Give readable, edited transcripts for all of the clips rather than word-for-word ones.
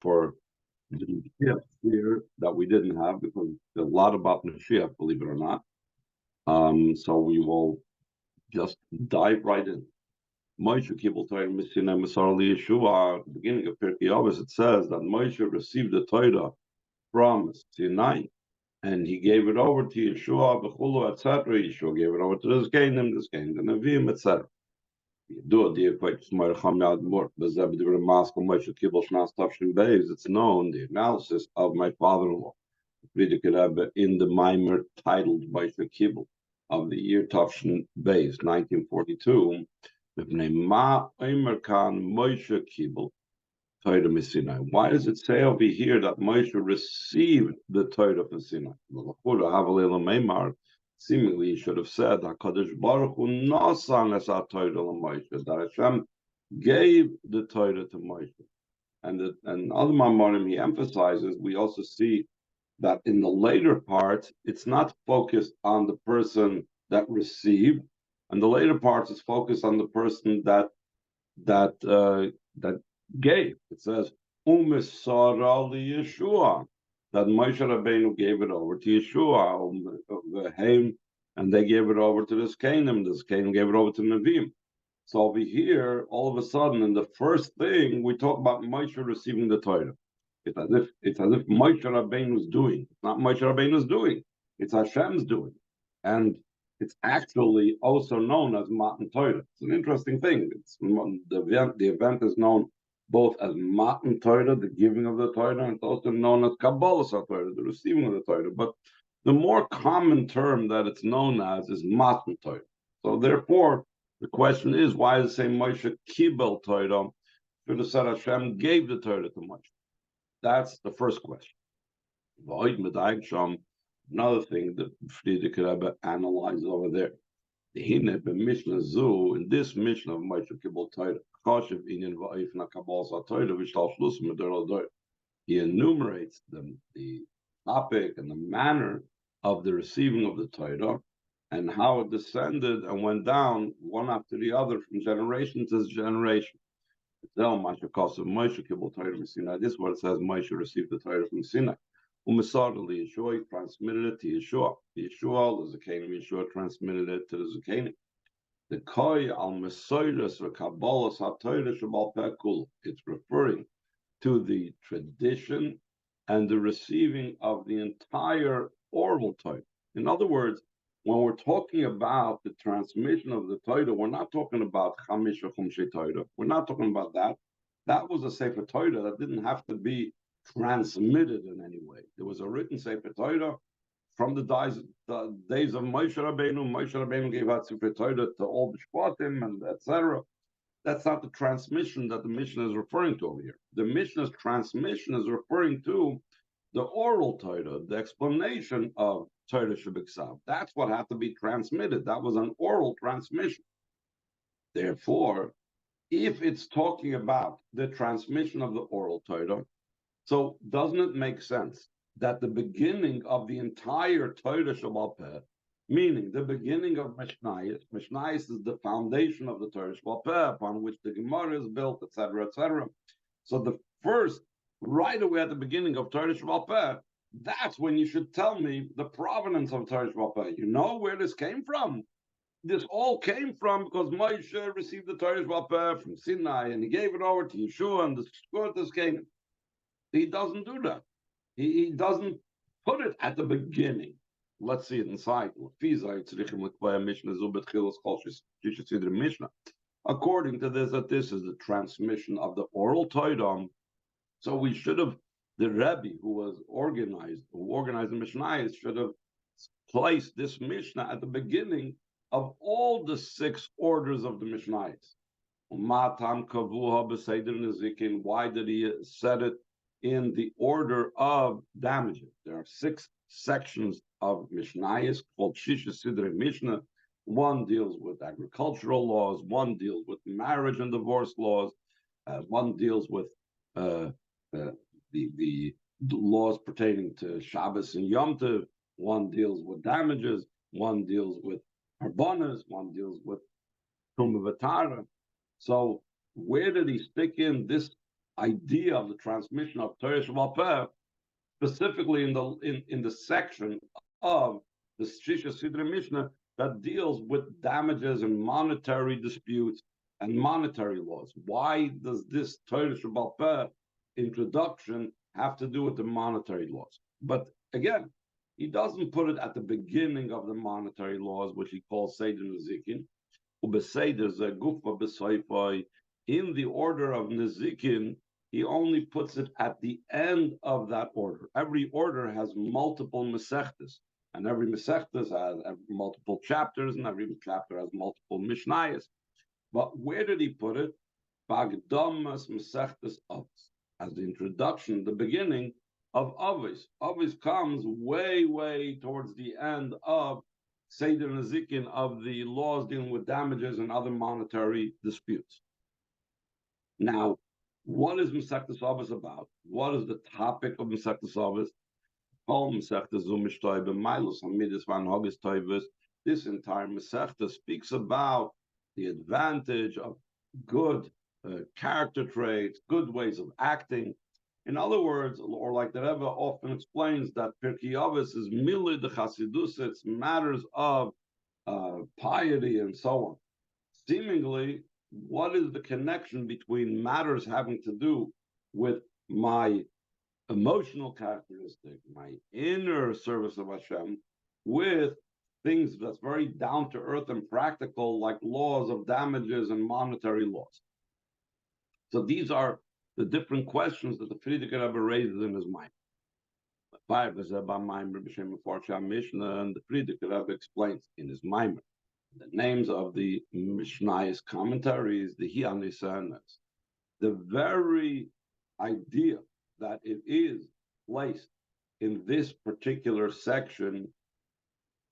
for the Mashiach here that we didn't have, because there's a lot about Mashiach, believe it or not. So we will just dive right in. Moshe Kibbel Torah Misinai Masar Yeshua. At the beginning of Pirkei Avos, it says that Moshe received the Torah from Sinai, and he gave it over to Yeshua, Bechulu, etc. Yeshua gave it over to the Zkenim, the Nevi'im, etc. It's known, the analysis of my father-in-law, in the Maamar titled Moshe Kibbel of the year Tafshin Beis, 1942. Why does it say over here that Moshe received the Torah from Sinai? Maamar, seemingly he should have said HaKadosh Baruch Hu nasan es HaTorah LaMoshe, that Hashem gave the Torah to Moshe. And other Maamarim he emphasizes, we also see that in the later parts, it's not focused on the person that received, and the later parts is focused on the person that gave. It says Umisara li Yeshua, that Moshe Rabbeinu gave it over to Yeshua, and they gave it over to the Zkenim. The Zkenim gave it over to Nevi'im. So over here, all of a sudden, in the first thing, we talk about Moshe receiving the Torah. It's as if Moshe Rabbeinu's doing. It's not Moshe Rabbeinu's doing. It's Hashem's doing, and it's actually also known as Matan Torah. It's an interesting thing. The event is known both as Matan Torah, the giving of the Torah, and it's also known as Kabbalah Torah, the receiving of the Torah. But the more common term that it's known as is Matan Torah. So therefore, the question is, why does it say Moshe קיבל Torah? Should have said Hashem gave the Torah to Moshe. That's the first question. Another thing that Friedrich Rebbe analyzes over there. In this Mishnah of Moshe קיבל Torah, he enumerates the topic and the manner of the receiving of the Torah, and how it descended and went down one after the other from generation to generation. This is what it says: Moshe received the Torah from Sinai. Yeshua, he transmitted it to Yeshua. Yeshua, the Zakanim, Yeshua transmitted it to the Zakanim. The Koi al Mesoiris or Kabbalah HaTorah Shabal Pekul. It's referring to the tradition and the receiving of the entire oral Torah. In other words, when we're talking about the transmission of the Torah, we're not talking about Chamish or Chumshei Torah. We're not talking about that. That was a Sefer Torah that didn't have to be transmitted in any way. There was a written Sefer Torah from the days of Moshe Rabbeinu. Moshe Rabbeinu gave out Sefer Torah to all the Shvatim and etc. That's not the transmission that the Mishnah is referring to over here. The Mishnah's transmission is referring to the oral Torah, the explanation of Torah Shebiksav. That's what had to be transmitted. That was an oral transmission. Therefore, if it's talking about the transmission of the oral Torah, so doesn't it make sense that the beginning of the entire Torah Shabbat Peh, meaning the beginning of Mishnayos is the foundation of the Torah Shabbat Peh, upon which the Gemara is built, etc., etc. So the first, right away at the beginning of Torah Shabbat Peh, that's when you should tell me the provenance of Torah Shabbat Peh. You know where this came from? This all came from because Moshe received the Torah Shabbat Peh from Sinai, and he gave it over to Yeshua, and the Skurtas came. He doesn't do that. He doesn't put it at the beginning. Let's see it inside. According to this, that this is the transmission of the oral Torah. So we should have, the Rebbe who organized the Mishnayos should have placed this Mishnah at the beginning of all the 6 orders of the Mishnayos. Why did he set it in the order of damages? There are 6 sections of Mishnayos called Shisha Sidrei Mishnah. One deals with agricultural laws, one deals with marriage and divorce laws, one deals with the laws pertaining to Shabbos and Yom Tov, one deals with damages, one deals with harbonas, one deals with Tumah V'Tara. So where did he stick in this idea of the transmission of Torah Sheba'al Peh, specifically in the section of the Shisha Sidra Mishnah that deals with damages and monetary disputes and monetary laws. Why does this Torah Sheba'al Peh introduction have to do with the monetary laws? But again, he doesn't put it at the beginning of the monetary laws, which he calls Seder Nezikin. In the order of Nezikin, he only puts it at the end of that order. Every order has multiple Masechtas, and every Masechtas has multiple chapters, and every chapter has multiple Mishnayos. But where did he put it? Bagdamas Masechtas Avos, as the introduction, the beginning of Avos. Avos comes way, way towards the end of Seder Nezikin, of the laws dealing with damages and other monetary disputes. Now, what is Masechtas Avos about? What is the topic of Masechtas Avos? This entire Masechta speaks about the advantage of good character traits, good ways of acting. In other words, or like the Rebbe often explains, that Pirkei Avos is milid chasidus, it's matters of piety and so on. Seemingly, what is the connection between matters having to do with my emotional characteristic, my inner service of Hashem, with things that's very down to earth and practical, like laws of damages and monetary laws? So these are the different questions that the Frierdiker Rebbe raises in his mind. And the Frierdiker Rebbe explains in his Maamar the names of the Mishnayos commentaries, the Hianisanas, the very idea that it is placed in this particular section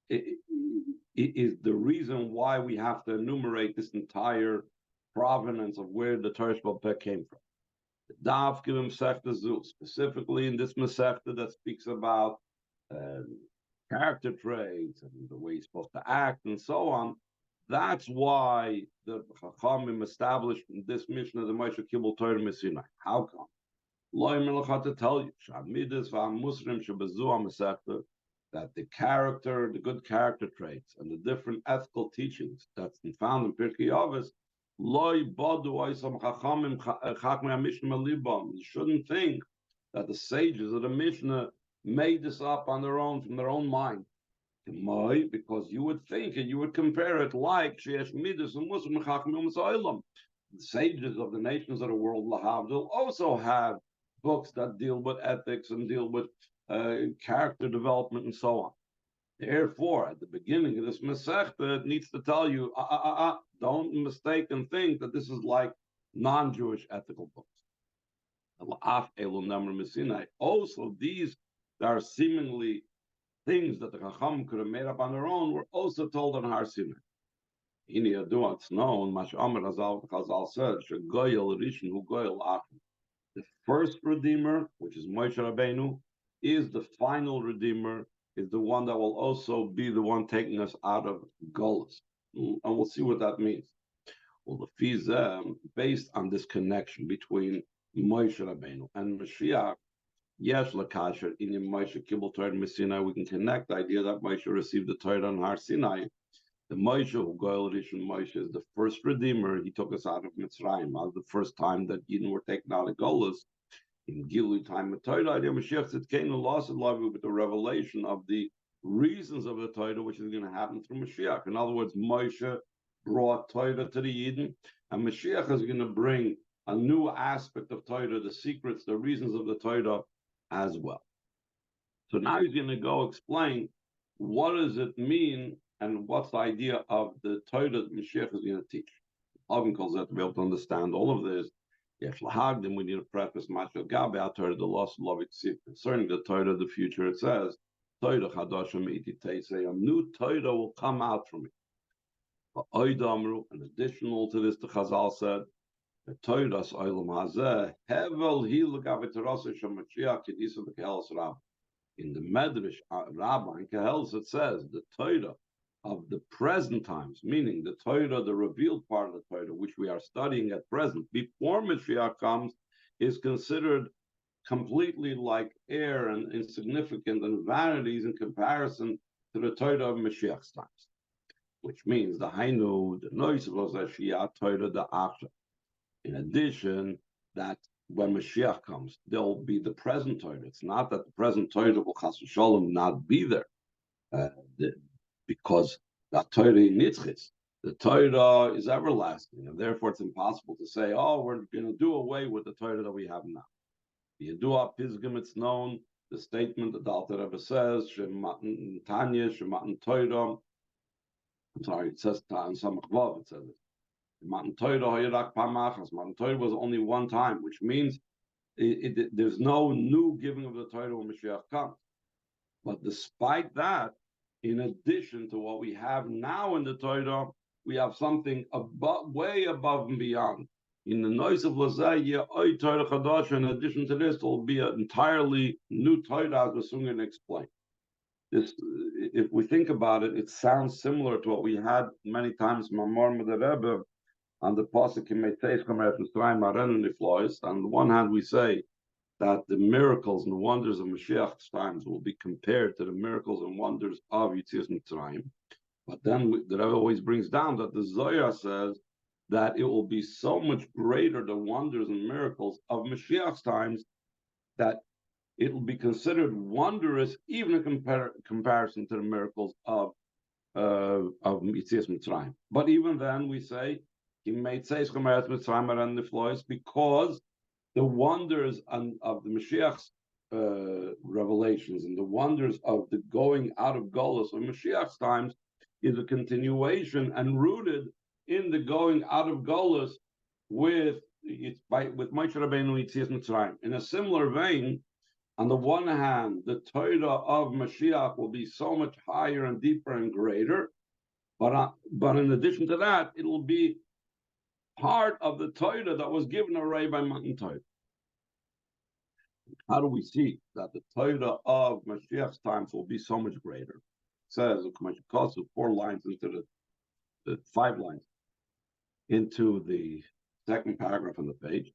is the reason why we have to enumerate this entire provenance of where the Torah Sheba'al Peh came from. The Daf Givim Masechta Zu, specifically in this Masechta that speaks about character traits and the way he's supposed to act and so on. That's why the Chachamim established in this Mishnah the Moshe קיבל Torah Misinai. How come? To tell you that the character, the good character traits, and the different ethical teachings that's found in Pirkei Avos, you shouldn't think that the sages of the Mishnah made this up on their own, from their own mind. Because you would think and you would compare it like the sages of the nations of the world, lahavdil, also have books that deal with ethics and deal with character development and so on. Therefore, at the beginning of this Masechta, it needs to tell you, don't mistake and think that this is like non-Jewish ethical books. Also, these that are seemingly things that the Chacham could have made up on their own were also told on Har Sinai. It's known, Maamar Chazal said, the first Redeemer, which is Moshe Rabbeinu, is the final Redeemer, is the one that will also be the one taking us out of Golus. And we'll see what that means. Well, the Fizeh, based on this connection between Moshe Rabbeinu and Mashiach, yes, Lakasher, in Moshe קיבל Torah Misinai, we can connect the idea that Moshe received the Torah on Har Sinai. The Moshe, who Goel Rishon Moshe, is the first Redeemer. He took us out of Mitzrayim. That was the first time that Yidden were taken out of Golus. In Gilu time of Torah, Mashiach said, "Came and lost love with the revelation of the reasons of the Torah, which is going to happen through Mashiach." In other words, Moshe brought Torah to the Yidden, and Mashiach is going to bring a new aspect of Torah, the secrets, the reasons of the Torah as well. So now he's going to go explain what does it mean and what's the idea of the Torah that Mashiach is going to teach. Alvin calls that to be able to understand all of this. Yes, lahagdim, we need to preface Mashal Gabe Torah, the lost love concerning the Torah of the future. It says, Torah chadashim iti teisei, a new Torah will come out from it. An additional to this, the Chazal said, the Torah's oilam hazeh hevel hi legabe terasa shemashiach kedisa v'kehelas rab. In the Medrash Rabbah in Kehelas, it says the Torah of the present times, meaning the Torah, the revealed part of the Torah, which we are studying at present, before Mashiach comes, is considered completely like air and insignificant and vanities in comparison to the Torah of Mashiach's times, which means the Hainu, the noise of Shia Torah, the Acha. In addition, that when Mashiach comes, there'll be the present Torah. It's not that the present Torah will Chas v'Shalom not be there, because that Torah nitzchis. The Torah is everlasting, and therefore it's impossible to say, "Oh, we're going to do away with the Torah that we have now." The Yedua Pizgim, it's known, the statement that the Alter Rebbe says, Shematan Tanya, Shematan Torah. I'm sorry, it says in Samach Vav, it says it. Matan Torah Hayirak Pamachas. Matan Torah was only one time, which means there's no new giving of the Torah when Mashiach comes. But despite that, in addition to what we have now in the Torah, we have something way above and beyond. In the noise of Lazaya, Torah Chadash, in addition to this, there will be an entirely new Torah, as we're soon going to explain. This, if we think about it, it sounds similar to what we had many times, Maamar with the Rebbe, on the pasuk in Meiteis Kamer Mitzrayim Aren Niflois. On the one hand, we say that the miracles and the wonders of Mashiach's times will be compared to the miracles and wonders of Yetzias Mitzrayim. But then the Rebbe always brings down that the Zohar says that it will be so much greater, the wonders and miracles of Mashiach's times, that it will be considered wondrous even in comparison to the miracles of Yetzias Mitzrayim. But even then, we say, he made says because the wonders of the Mashiach's revelations and the wonders of the going out of Golus of Mashiach's times is a continuation and rooted in the going out of Golus with Moshe Rabbeinu Yetzias Mitzrayim. In a similar vein, on the one hand, the Torah of Mashiach will be so much higher and deeper and greater, but in addition to that, it will be part of the Torah that was given away by Matan Torah. How do we see that the Torah of Mashiach's times will be so much greater? It says, 4 lines into the 5 lines into the second paragraph on the page.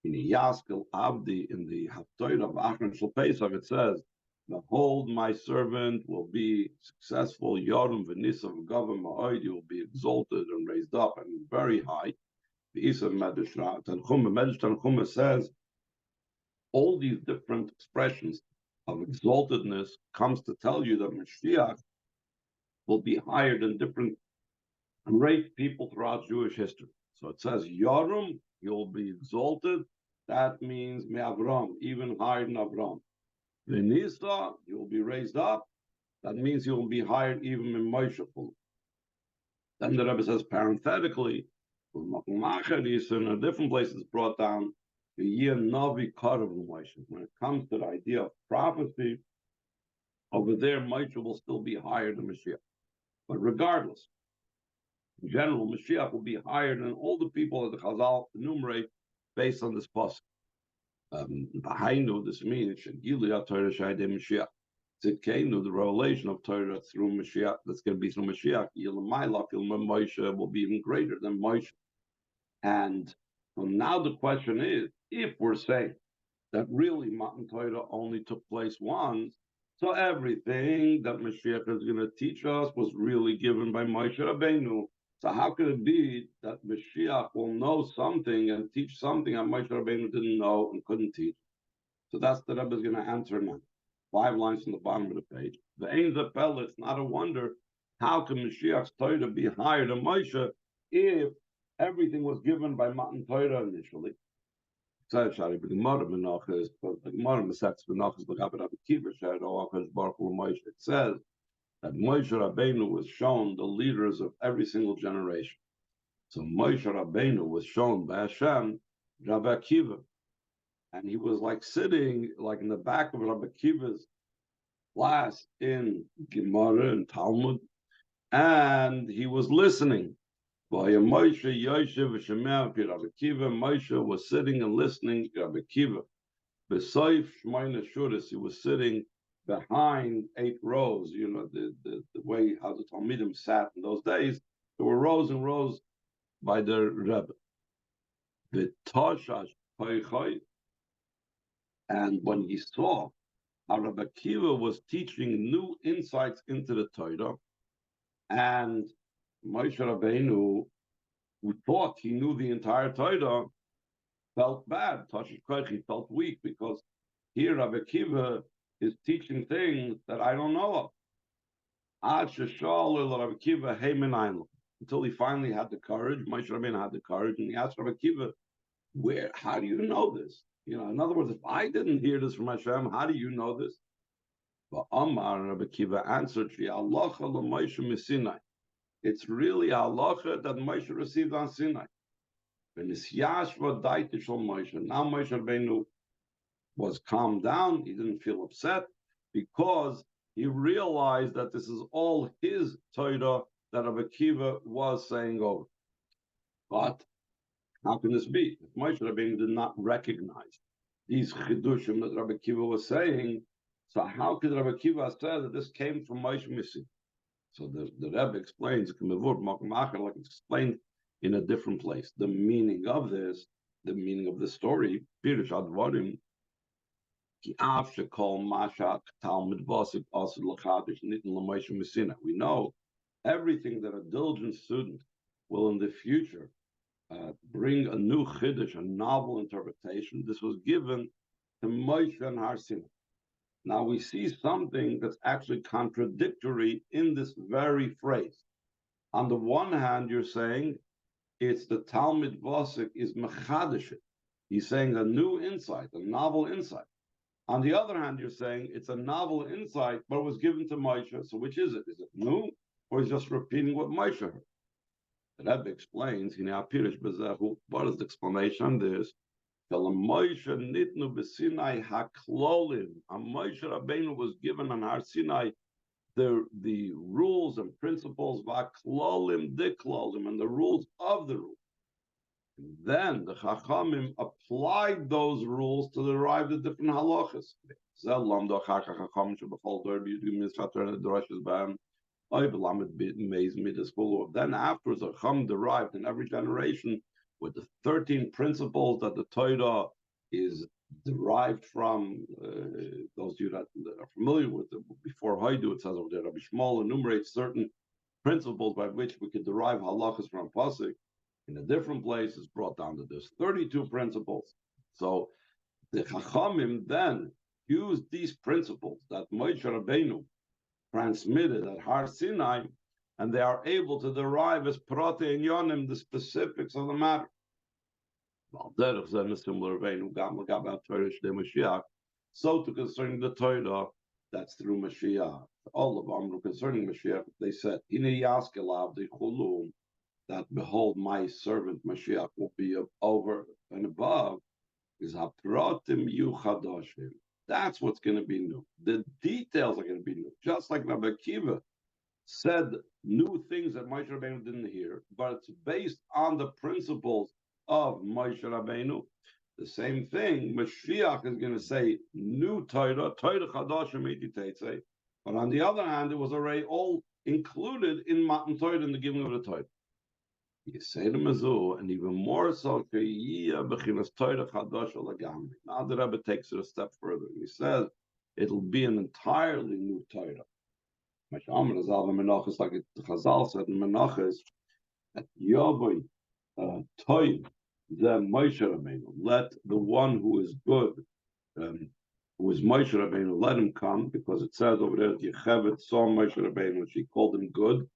In the Yaskel Avdi, in the Haftorah of Achron Shel Pesach, it says, "Behold, my servant will be successful. Yorim v'nisav gavim ma'od, he will be exalted and raised up and very high." The Isa Medrash Tanchuma says all these different expressions of exaltedness comes to tell you that Mashiach will be higher than different great people throughout Jewish history. So it says Yorim, he will be exalted. That means Me'avram, even higher than Avram. V'nisa, he will be raised up. That means he will be higher even than Moshe. Then the Rebbe says parenthetically, in a different place it's brought down the year Navi Karav Moshe. When it comes to the idea of prophecy, over there Moshe will still be higher than Mashiach. But regardless, in general, Mashiach will be higher than all the people that the Chazal enumerate based on this pasuk. Behind this means Mashiach. The revelation of Torah through Mashiach, that's going to be through Mashiach, Moshe will be even greater than Moshe. And so now the question is, if we're saying that really Matan Torah only took place once, so everything that Mashiach is going to teach us was really given by Moshe Rabbeinu. So how could it be that Mashiach will know something and teach something that Moshe Rabbeinu didn't know and couldn't teach? So that's the Rebbe is going to answer now. 5 lines from the bottom of the page. The Ein Zapel, it's not a wonder how can Mashiach's Torah be higher than Moshe if everything was given by Matan Torah initially. It says that Moshe Rabbeinu was shown the leaders of every single generation. So Moshe Rabbeinu was shown by Hashem, Rabbi Akiva. And he was like sitting like in the back of Rabbi Akiva's class in Gemara and Talmud, and he was listening. Moshe was sitting and listening to Rabbi Akiva. He was sitting behind 8 rows. You know, the way how the Talmidim sat in those days, there were rows and rows by the Rebbe. And when he saw how Rabbi Akiva was teaching new insights into the Torah, and Moshe Rabbeinu, who thought he knew the entire Torah, felt bad. He felt weak because here Rabbi Akiva is teaching things that I don't know of. Until he finally had the courage, Moshe Rabbeinu had the courage, and he asked Rabbi Akiva, how do you know this? In other words, if I didn't hear this from Hashem, how do you know this? But Maamar, Rabbi Akiva answered, it's really halacha that Moshe received on Sinai. Now Moshe Rabbeinu was calmed down. He didn't feel upset because he realized that this is all his Torah that Rabbi Akiva was saying over. But how can this be? If Moshe Rabbeinu did not recognize these chidushim that Rabbi Akiva was saying, so how could Rabbi Akiva have said that this came from Moshe Missi? So the Rebbe explains, like it's explained in a different place. The meaning of this, the meaning of the story, Pirush Advarim, we know everything that a diligent student will in the future bring a new chiddush, a novel interpretation. This was given to Moshe and Har Sinai. Now we see something that's actually contradictory in this very phrase. On the one hand, you're saying it's the Talmud Vasik is mechadish. He's saying a new insight, a novel insight. On the other hand, you're saying it's a novel insight, but it was given to Moshe. So which is it? Is it new, or is it just repeating what Moshe heard? The Rebbe explains, what is the explanation on this? Moshe Rabbeinu was given on Har Sinai the rules and principles, and the rules of the rules. And then the Chachamim applied those rules to derive the different halachas. Then afterwards, the Chacham derived in every generation with the 13 principles that the Torah is derived from. Those of you that are familiar with it, before Haidu, it says over there, Rabbi Shmuel enumerates certain principles by which we could derive halachas from Pasuk. In a different place, it's brought down to this 32 principles. So the Chachamim then used these principles that Moshe Rabbeinu transmitted at Har Sinai, and they are able to derive as Prate and Yonim the specifics of the matter. So to concerning the Torah, that's through Mashiach. All of them concerning Mashiach, they said, that behold, my servant Mashiach will be over and above, is hapratim yuchadoshim. That's what's going to be new. The details are going to be new. Just like Rabbi Akiva said new things that Moshe Rabbeinu didn't hear, but it's based on the principles of Moshe Rabbeinu. The same thing, Mashiach is going to say new Torah chadashim iti. But on the other hand, it was already all included in Matan Torah, in the giving of the Torah. You say to Mazu, and even more so, now the Rebbe takes it a step further. He says it'll be an entirely new Torah. Maamar is all the Menachos, like the Chazal said in Menachos, that Yavoy Toiv the Moshe Rabbeinu, let the one who is good, who is Moshe Rabbeinu, let him come, because it says over there that Yechevet saw Moshe Rabbeinu, which he called him good.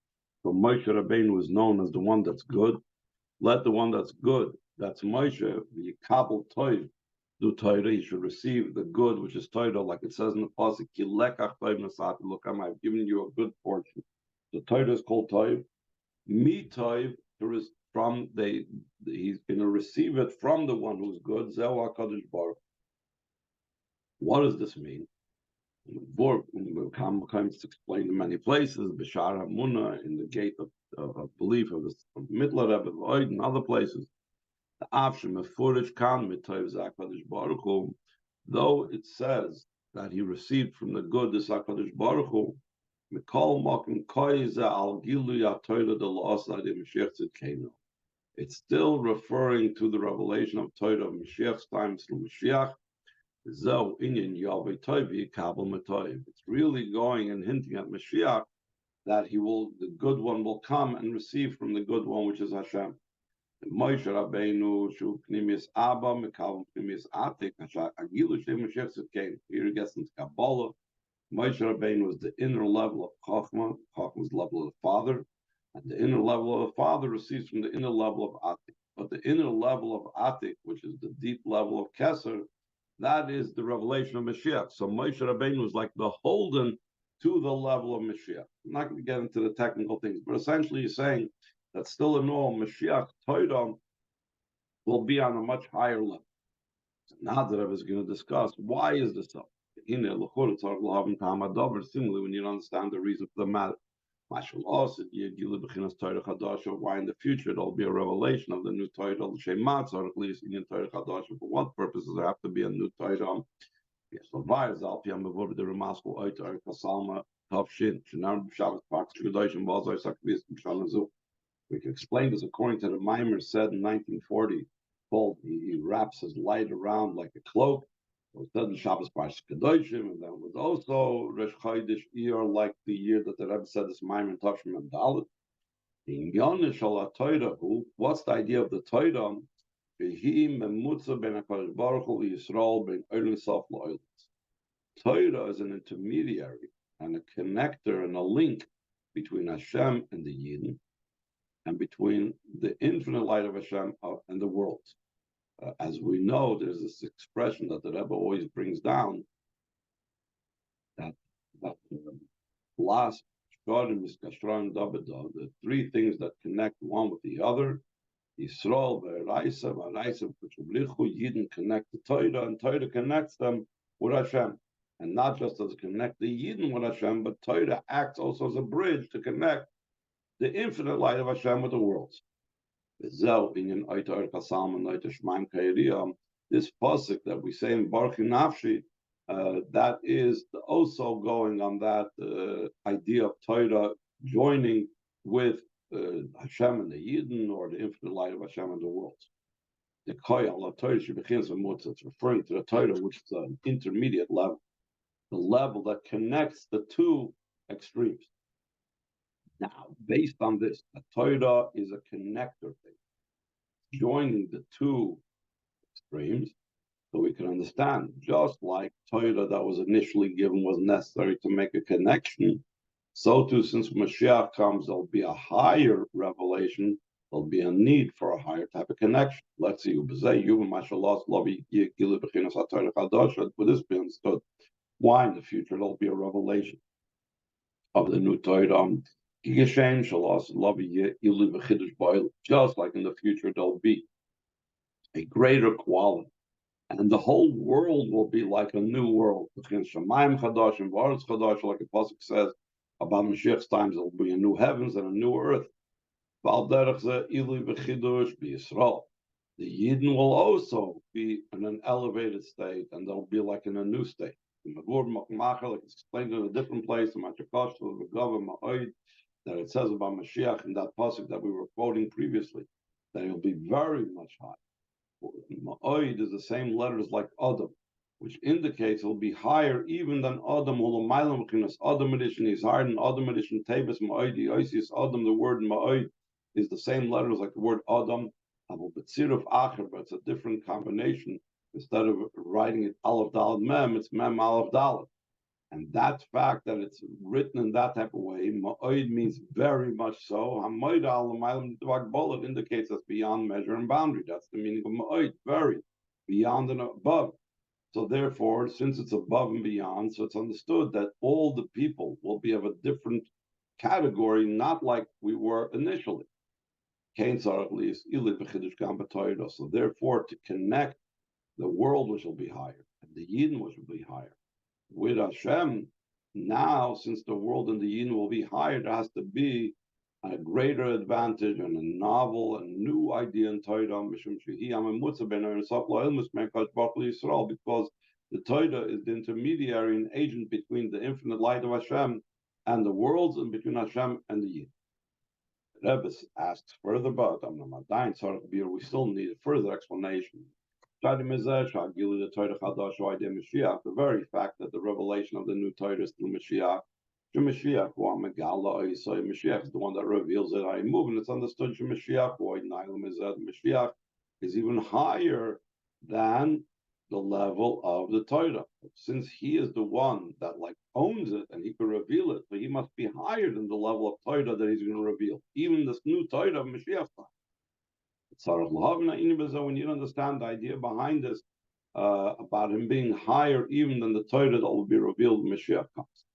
So Moshe Rabbeinu is known as the one that's good. Let the one that's good, that's Moshe, the Yikabel Toiv, do Torah, he should receive the good, which is Torah, like it says in the Pasuk, Ki lekach toiv nasati lokam, I've given you a good portion. The Torah is called Toiv. Mi Toiv, from he's going to receive it from the one who's good. Zeh HaKadosh Baruch. What does this mean? It's explained in many places. B'shar Hamuna, in the gate of belief of Mittler Rebbe, and other places. Though it says that he received from the good this HaKadosh Baruch Hu, it's still referring to the revelation of Torah of Mashiach's time through Mashiach, So, Inyan Yahweh Toivi, Kabul Matoiv. It's really going and hinting at Mashiach that the good one will come and receive from the good one, which is Hashem. Moshe Rabbeinu, Shu Pnimis Abba, Mekabel Pnimis Atik, Agilu Shem Mashiach Zitkein. Here he gets into Kabbalah. Moshe Rabbeinu was the inner level of Chochmah. Chochmah is the level of the Father. And the inner level of the Father receives from the inner level of Atik. But the inner level of Atik, which is the deep level of Keser, that is the revelation of Mashiach. So Moshe Rabbeinu was like beholden to the level of Mashiach. I'm not going to get into the technical things, but essentially he's saying that still in all, Mashiach Torah will be on a much higher level. So now that I was going to discuss why is this so. Similarly, when you understand the reason for the matter. Why in the future there'll be a revelation of the new Torah, or at least in Torah Chadasha. For what purposes there have to be a new Torah? Yes, so why is Alpiam of the Ramasco Oiter Kasalma Tavshin? We can explain this according to the Maamar said in 1940. Called he wraps his light around like a cloak. It was said in Shabbos Parshas Kedoshim, and then was also Rosh Chodesh Iyar, like the year that the Rebbe said this Maamar in Tavshim and Dalet. In Yonish Shal Torah, what's the idea of the Torah? Torah is an intermediary and a connector and a link between Hashem and the Yidden, and between the infinite light of Hashem and the world. As we know, there's this expression that the Rebbe always brings down, that last the three things that connect one with the other. Yisrael, V'Raisa, Yidden connect the Torah, and Torah connects them with Hashem. And not just as connect the Yidden with Hashem, but Torah acts also as a bridge to connect the infinite light of Hashem with the worlds. This pasuk that we say in Baruch Nafshi, that is also going on that idea of Torah joining with Hashem and the Yidden, or the infinite light of Hashem and the world. The Koyal Torah it's referring to the Torah, which is an intermediate level, the level that connects the two extremes. Now, based on this, the Torah is a connector thing, joining the two extremes, so we can understand, just like Torah that was initially given was necessary to make a connection, so too, since Mashiach comes, there'll be a higher revelation, there'll be a need for a higher type of connection. Let's see, with this be understood, why in the future there'll be a revelation of the new Torah. Just like in the future there'll be a greater quality, and the whole world will be like a new world. Like a pasuk says about Mashiach's times, there will be a new heavens and a new earth. The Yidden will also be in an elevated state, and they'll be like in a new state. Like it's explained in a different place, that it says about Mashiach in that pasuk that we were quoting previously, that he'll be very much high. Ma'od is the same letters like Adam, which indicates he'll be higher even than Adam. Adam edition is higher than Adam edition. Tebes Ma'od, Adam. The word Ma'od is the same letters like the word Adam. But it's a different combination. Instead of writing it Aleph Dalet Mem, it's Mem Aleph Dalet. And that fact that it's written in that type of way, Ma'od means very much so. Hamoid al indicates that's beyond measure and boundary. That's the meaning of Ma'od, very beyond and above. So therefore, since it's above and beyond, so it's understood that all the people will be of a different category, not like we were initially. So therefore, to connect the world which will be higher and the Yidden which will be higher with Hashem, now since the world and the Yidden will be higher, there has to be a greater advantage and a novel and new idea in Torah, because the Torah is the intermediary and agent between the infinite light of Hashem and the worlds, and between Hashem and the Yidden. Rebbe asks further, but we still need a further explanation. The very fact that the revelation of the new Torah is through Mashiach, Mashiach is the one that reveals it. I move, and it's understood Mashiach is even higher than the level of the Torah. Since he is the one that owns it and he can reveal it, so he must be higher than the level of Torah that he's going to reveal. Even this new Torah of Mashiach time. When you understand the idea behind this, about him being higher even than the Torah that will be revealed when Mashiach comes.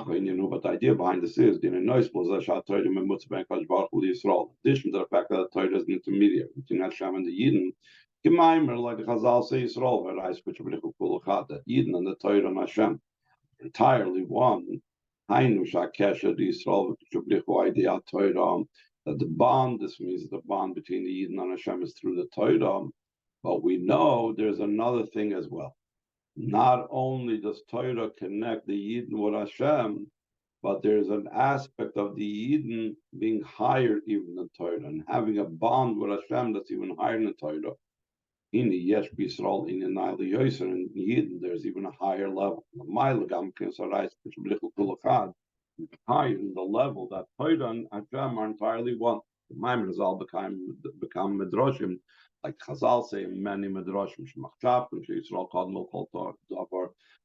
You know, but the idea behind this is, in addition to the fact that the Torah is an intermediary between Hashem and the Yidden, Maamar, like the Chazal say, Yisrael, that Yidden and the Torah and Hashem entirely one. That the bond, this means the bond between the Yidden and Hashem is through the Torah, but we know there's another thing as well. Not only does Torah connect the Yidden with Hashem, but there's an aspect of the Yidden being higher even than Torah and having a bond with Hashem that's even higher than Torah. In the Yesh B'Yisrael, in the Nile Yoser, and Yidden, there's even a higher level. Higher than the level that Torah and Hashem are entirely one. The Maamar is all become Midrashim, like Chazal say in many Midrashim,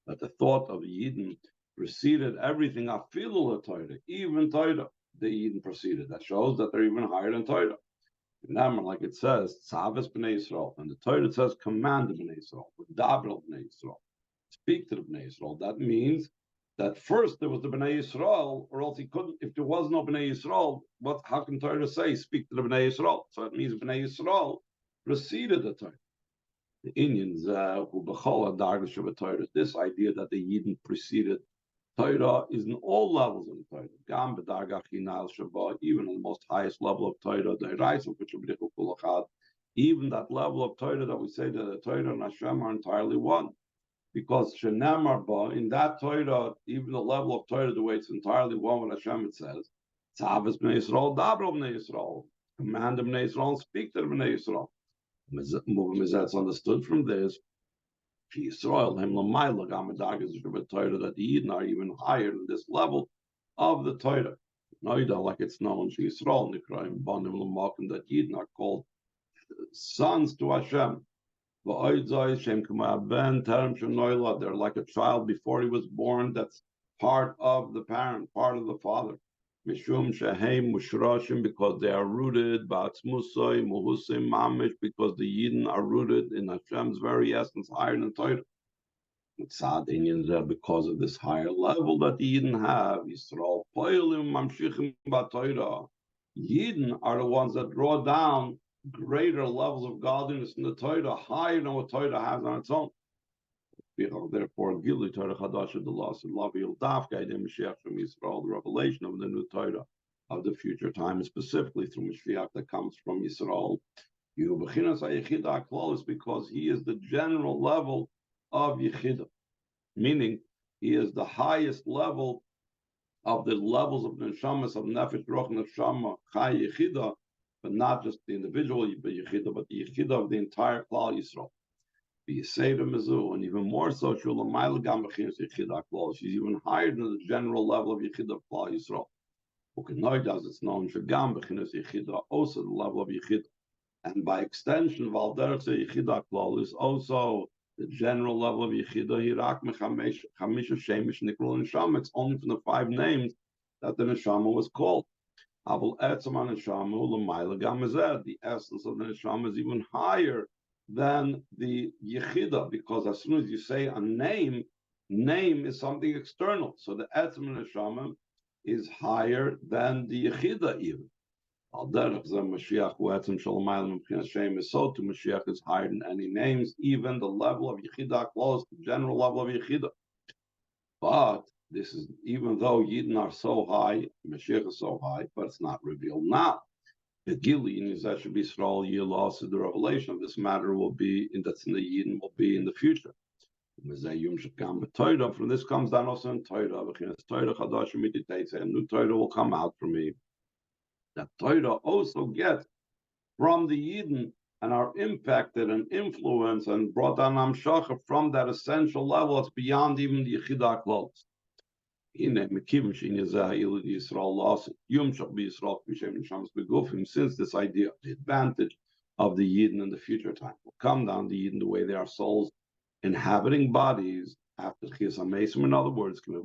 that the thought of Yidden preceded everything. Afilu Torah, even Torah, the Yidden preceded. That shows that they're even higher than Torah. Maamar, like it says, Tzavis B'nei Yisrael, and the Torah says, command the B'nei Yisrael, Daber B'nei Yisrael, speak to the B'nei Yisrael. That means that first there was the B'nai Yisrael, or else he couldn't. If there was no B'nai Yisrael, how can Torah say speak to the B'nai Yisrael? So it means B'nai Yisrael preceded the Torah. The Indians who b'chol hadargash of Torah. This idea that the Yidden preceded Torah is in all levels of the Torah. Gam b'dargach hinal shabbat, even in the most highest level of Torah, the rise of which even that level of Torah that we say that the Torah and Hashem are entirely one. Because Shenamar Ba, in that Torah, even the level of Torah, the way it's entirely one with Hashem, it says, Tzavis B'nei Yisrael, Dabra B'nei Yisrael, command the B'nei Yisrael, speak to the B'nei Yisrael. It's understood from this, Yisrael, Hem L'mayla, Gamadag is the Torah, that the Yidden are even higher than this level of the Torah. Noida, like it's known, Yisrael, Nikraim, Banim L'makim, that Yidden are called sons to Hashem. They're like a child before he was born, that's part of the parent, part of the father. Mishum shehem mushrashim, because they are rooted, ba'atzmusay muhusim mamish, because the Yidden are rooted in Hashem's very essence, higher than Torah. Because of this higher level that the Yidden have, Yisrael poilim mamshichim ba'Torah. Yidden are the ones that draw down greater levels of godliness in the Torah, higher than what Torah has on its own. Therefore, Gili Torah Chadash the loss of Lavil Dafka Mashiach from Yisrael, the revelation of the new Torah of the future time, specifically through Mashiach that comes from Yisrael. Is because he is the general level of Yechidah, meaning he is the highest level of the levels of the Neshamas of Nefesh, Ruach, Neshama, Chai, Yechidah, but not just the individual Yechidah, but the Yechidah of the entire Klal Yisrael. And even more so, she's even higher than the general level of Yechidah of Klal Yisrael. As it's known, also the level of Yechidah. And by extension, Valderach Yechidah Klal is also the general level of Yechidah. It's only from the 5 names that the Neshama was called. The essence of the Neshama is even higher than the Yechidah, because as soon as you say a name is something external. So the Etzem Neshama is higher than the Yechidah even. So to Mashiach is higher than any names, even the level of Yechidah close, the general level of Yechidah. But this is, even though Yidden are so high, Mashiach is so high, but it's not revealed now. The Gili in Yisrael B'Yisrael Yilas, the revelation of this matter will be that's in the Yidden will be in the future. From this comes down also in Torah. A new Torah will come out from me. That Torah also gets from the Yidden and are impacted and influenced and brought down Amshacha from that essential level. It's beyond even the Yechidah clothes. Since this idea, the advantage of the Yidden in the future time will come down to Yidden the way they are souls inhabiting bodies after Chiyas HaMesim. In other words, I'll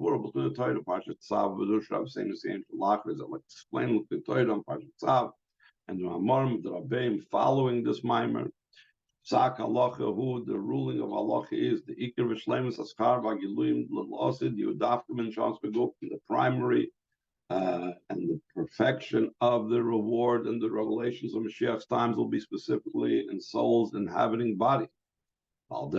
explain the Torah on Parshat Tzav and the Maamar, the Rabbeim following this Maamar. Psak halacha, who the ruling of halacha is the ikar v'shleimus aschar v'agiluim l'losid yudafkim and shans beguf, the primary and the perfection of the reward and the revelations of Mashiach's times will be specifically in souls inhabiting bodies. In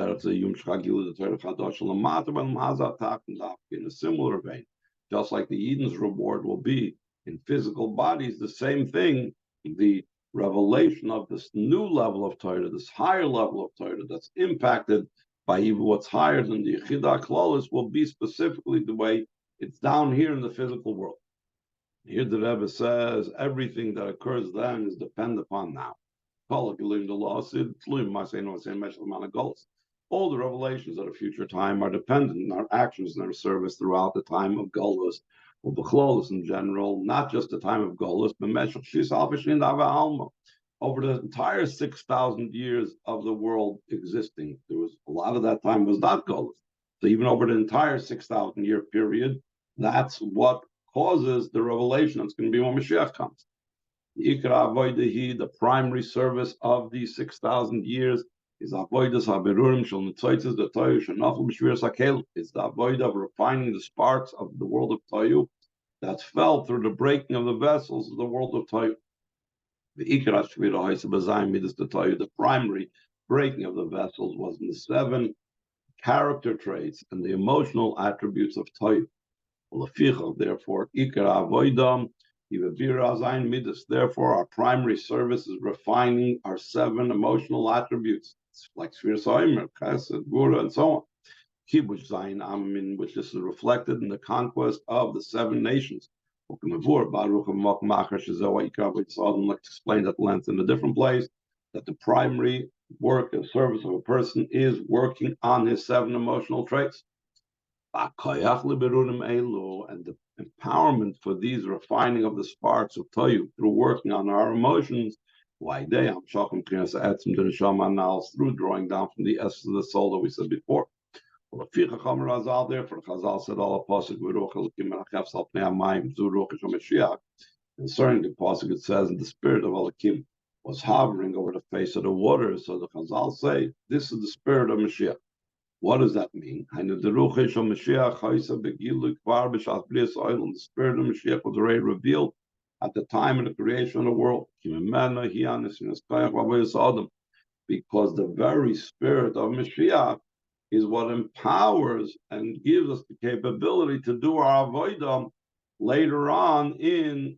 a similar vein, just like the Eden's reward will be in physical bodies, the same thing, the revelation of this new level of Torah, this higher level of Torah that's impacted by even what's higher than the Yechidah Klolis, will be specifically the way it's down here in the physical world. Here the Rebbe says everything that occurs then is dependent upon now. All the revelations of the future time are dependent on our actions and our service throughout the time of Golus, or Bechlolis in general, not just the time of Golus, but over the entire 6,000 years of the world existing. There was a lot of that time was not Golus. So even over the entire 6,000 year period, that's what causes the revelation. It's going to be when Mashiach comes. The primary service of these 6,000 years is avoidas haberurim shel nitzotzes the toyu shenafel b'shviras hakel. It's the avoid of refining the sparks of the world of toyu that's fell through the breaking of the vessels of the world of toyu. The ikra shvira haisa b'zayim midas the toyu. The primary breaking of the vessels was in the 7 character traits and the emotional attributes of toyu. Therefore, ikra avoidam. Therefore, our primary service is refining our 7 emotional attributes, like Shvir Soimer, Chesed, Gura, and so on. Kibush Zayin Amin, which is reflected in the conquest of the 7 nations. Let's explain at length in a different place that the primary work and service of a person is working on his 7 emotional traits. And the empowerment for these refining of the sparks of Toyu through working on our emotions, through drawing down from the essence of the soul that we said before. Therefore, Chazal said all concerning the pasuk, it says, and the spirit of Elokim was hovering over the face of the waters. So the Chazal say, this is the spirit of Mashiach. What does that mean? The spirit of Mashiach was already revealed at the time of the creation of the world. Because the very spirit of Mashiach is what empowers and gives us the capability to do our avodah later on in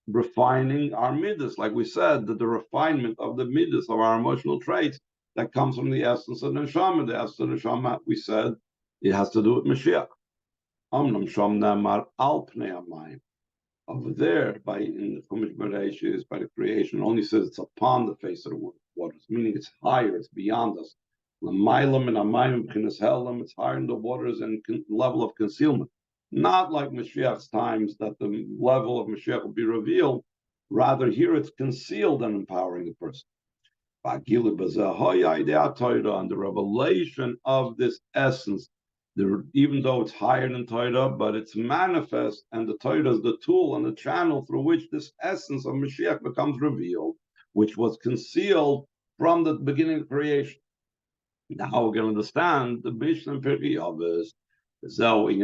refining our midas. Like we said, that the refinement of the midas, of our emotional traits, that comes from the essence of the neshama. The essence of the neshama, we said, it has to do with Mashiach. Over there, in the Chumash Bereshis, by the creation, it only says it's upon the face of the waters, meaning it's higher, it's beyond us. It's higher in the waters and level of concealment. Not like Mashiach's times that the level of Mashiach will be revealed. Rather, here it's concealed and empowering the person. And the revelation of this essence, even though it's higher than Torah, but it's manifest, and the Torah is the tool and the channel through which this essence of Mashiach becomes revealed, which was concealed from the beginning of creation. Now we're going to understand the Mishnah and Pirkei Avos. That's what it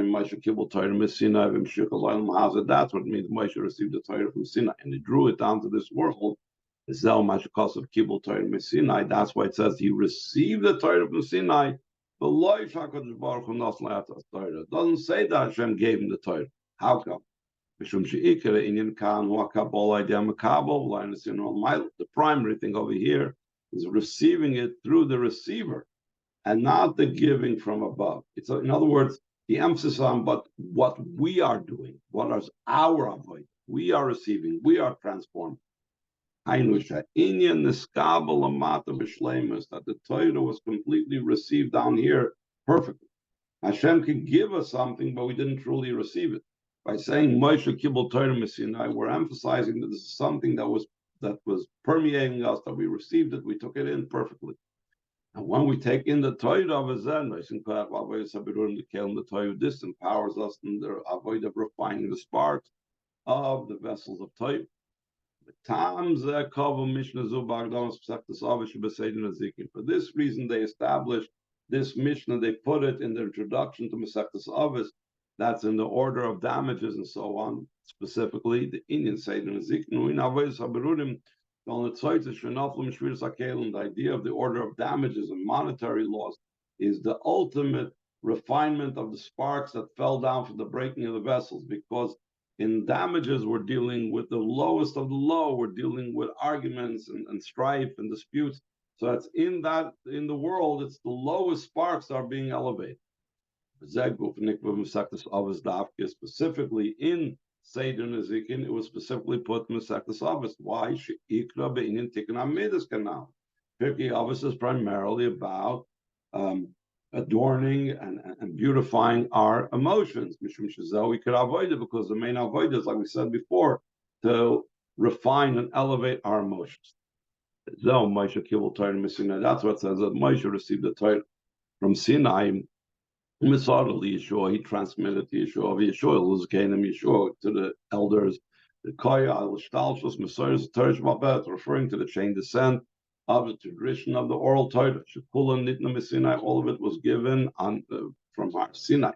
means Moshe received the Torah from Sinai, and he drew it down to this world. That's why it says he received the Torah from Sinai. It doesn't say that Hashem gave him the Torah. How come? The primary thing over here is receiving it through the receiver and not the giving from above. It's, in other words, the emphasis on what we are doing, what is our avoid. We are receiving, we are transformed. that the Torah was completely received down here perfectly. Hashem could give us something, but we didn't truly receive it. By saying Moshe Kibbel Torah Mesinai, we're emphasizing that this is something that was permeating us, that we received it, we took it in perfectly. And when we take in the Torah of Azen, the Torah, this empowers us in the avoid of refining the sparks of the vessels of Torah. For this reason, they established this Mishnah. They put it in the introduction to Masechtas Avos. That's in the order of damages and so on. Specifically, the Indian Seder Nezikin. The idea of the order of damages and monetary laws is the ultimate refinement of the sparks that fell down from the breaking of the vessels, because in damages, we're dealing with the lowest of the low. We're dealing with arguments and strife and disputes. So that's in the world, it's the lowest sparks that are being elevated. Specifically in Seder Nezikin, it was specifically put in Masechtas Avos. Why? She'ikra be'inyan tikkun hamidas kanal. Pirkei Avos is primarily about adorning and beautifying our emotions. Mishum shezel, we could avoid it because the main avoid is, like we said before, to refine and elevate our emotions. Zel Moshe Kibbel Torah Mesinai. That's what it says, that Moshe received the Torah from Sinai. Yeshua, he transmitted to Yeshua to the elders, the Koya al-Shtalshus Messiah's Torah, referring to the chain descent of the tradition of the oral Torah. All of it was given from Har Sinai.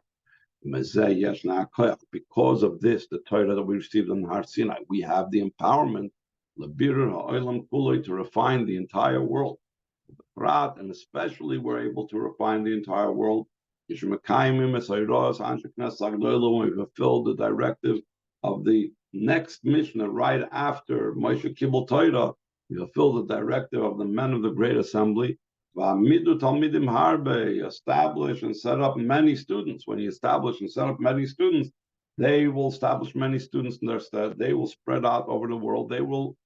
Because of this, the Torah that we received on Har Sinai, we have the empowerment to refine the entire world. And especially we're able to refine the entire world when we fulfilled the directive of the next Mishnah right after Moshe Kibbel Torah. We fulfilled the directive of the men of the Great Assembly. Establish and set up many students. When you establish and set up many students, they will establish many students in their stead. They will spread out over the world. They will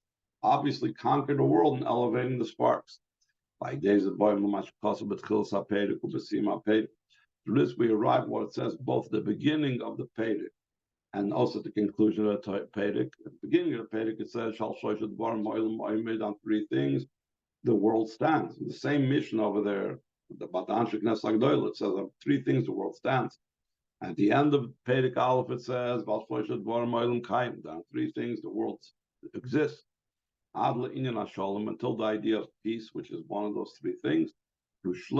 obviously conquer the world in elevating the sparks. Like days of boy, through this, we arrive at what it says, both the beginning of the Pedic and also the conclusion of the Pedic. At the beginning of the Pedic, it says, on three things, the world stands. In the same mission over there, the it says, on three things the world stands. At the end of Pedic Aleph, it says, on three things the world exists. Until the idea of peace, which is one of those three things. Peace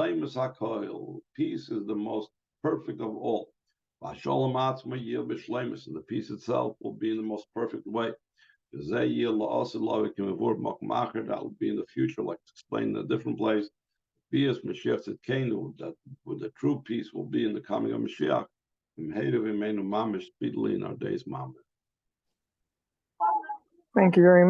is the most perfect of all. And the peace itself will be in the most perfect way. That will be in the future, like explained in a different place. That with the true peace will be in the coming of Mashiach. Speedily in our days, Maamar. Thank you very much.